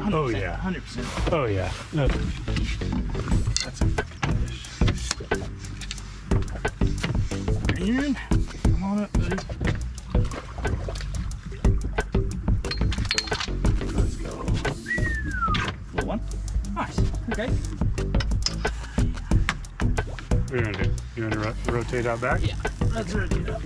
Oh yeah. 100%. Oh yeah. That's a and come on up, buddy. Let's go. Little one. Nice. Okay. What are you gonna do? You gonna rotate out back? Yeah. Let's rotate up.